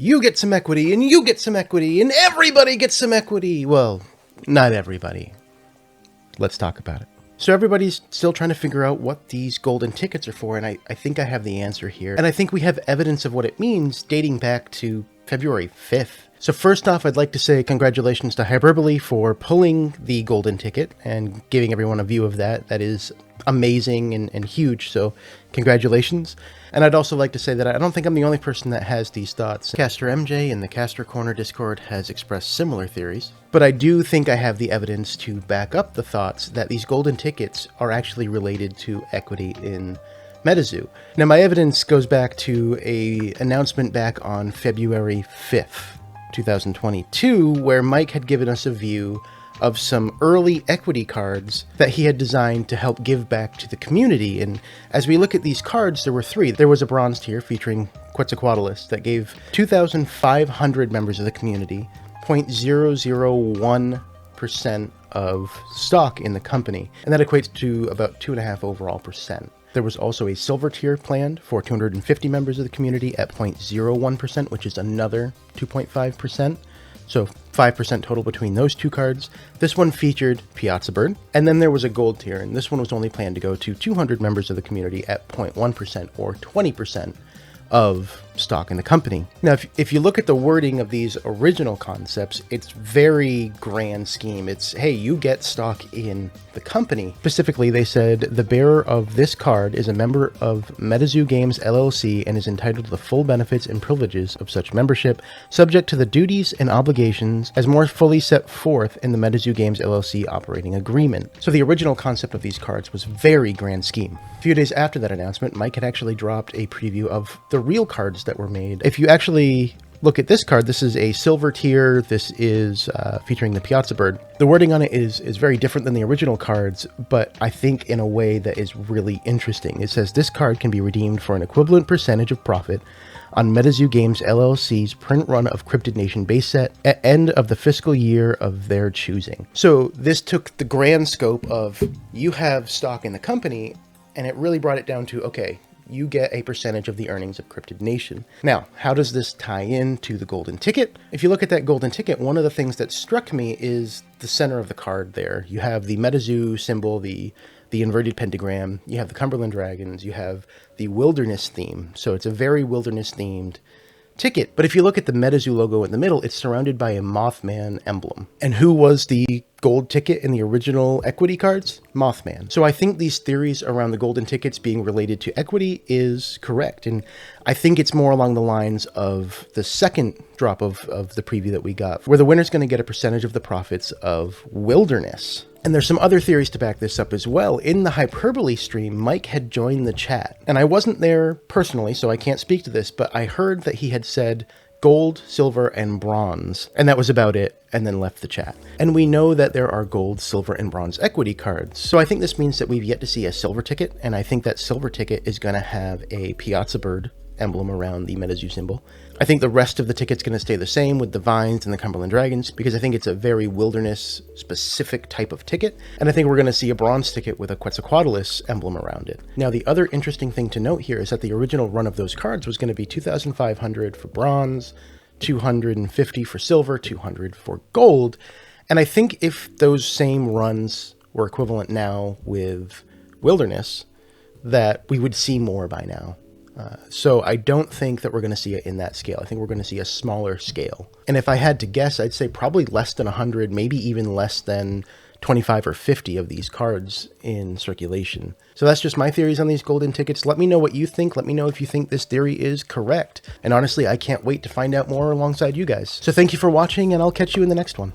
you get some equity, and you get some equity, and everybody gets some equity. Well, not everybody. Let's talk about it. So everybody's still trying to figure out what these golden tickets are for, and I think I have the answer here. And I think we have evidence of what it means dating back to February 5th. So first off, I'd like to say congratulations to Hyperbole for pulling the golden ticket and giving everyone a view of that. That is amazing and huge, so congratulations. And I'd also like to say that I don't think I'm the only person that has these thoughts. Caster MJ in the Caster Corner Discord has expressed similar theories, but I do think I have the evidence to back up the thoughts that these golden tickets are actually related to equity in MetaZoo. Now, my evidence goes back to an announcement back on February 5th, 2022, where Mike had given us a view of some early equity cards that he had designed to help give back to the community. And as we look at these cards, there were three. There was a bronze tier featuring Quetzalcoatlus that gave 2,500 members of the community 0.001% of stock in the company, and that equates to about 2.5 overall percent. There was also a silver tier planned for 250 members of the community at 0.01%, which is another 2.5%. So 5% total between those two cards. This one featured Piazza Bird. And then there was a gold tier, and this one was only planned to go to 200 members of the community at 0.1% or 20% of stock in the company. Now, if you look at the wording of these original concepts, it's very grand scheme. It's, hey, you get stock in the company. Specifically, they said, the bearer of this card is a member of MetaZoo Games LLC and is entitled to the full benefits and privileges of such membership, subject to the duties and obligations as more fully set forth in the MetaZoo Games LLC operating agreement. So the original concept of these cards was very grand scheme. A few days after that announcement, Mike had actually dropped a preview of the real cards that were made. If you actually look at this card, this is a silver tier. This is featuring the Piazza Bird. The wording on it is very different than the original cards, but I think in a way that is really interesting. It says this card can be redeemed for an equivalent percentage of profit on MetaZoo Games LLC's print run of Cryptid Nation base set at end of the fiscal year of their choosing. So this took the grand scope of you have stock in the company, and it really brought it down to, okay, you get a percentage of the earnings of Cryptid Nation. Now, how does this tie in to the golden ticket? If you look at that golden ticket, one of the things that struck me is the center of the card there. You have the MetaZoo symbol, the inverted pentagram, you have the Cumberland Dragons, you have the wilderness theme. So it's a very wilderness themed ticket. But if you look at the MetaZoo logo in the middle, it's surrounded by a Mothman emblem. And who was the gold ticket in the original equity cards? Mothman. So I think these theories around the golden tickets being related to equity is correct. And I think it's more along the lines of the second drop of the preview that we got, where the winner's going to get a percentage of the profits of wilderness. And there's some other theories to back this up as well. In the Hyperbole stream, Mike had joined the chat. And I wasn't there personally, so I can't speak to this, but I heard that he had said gold, silver, and bronze. And that was about it, and then left the chat. And we know that there are gold, silver, and bronze equity cards. So I think this means that we've yet to see a silver ticket, and I think that silver ticket is going to have a Piazza Bird emblem around the MetaZoo symbol. I think the rest of the ticket's going to stay the same with the vines and the Cumberland Dragons, because I think it's a very wilderness specific type of ticket. And I think we're going to see a bronze ticket with a Quetzalcoatlus emblem around it. Now, the other interesting thing to note here is that the original run of those cards was going to be 2,500 for bronze, 250 for silver, 200 for gold. And I think if those same runs were equivalent now with wilderness, that we would see more by now. So I don't think that we're going to see it in that scale. I think we're going to see a smaller scale. And if I had to guess, I'd say probably less than 100, maybe even less than 25 or 50 of these cards in circulation. So that's just my theories on these golden tickets. Let me know what you think. Let me know if you think this theory is correct. And honestly, I can't wait to find out more alongside you guys. So thank you for watching, and I'll catch you in the next one.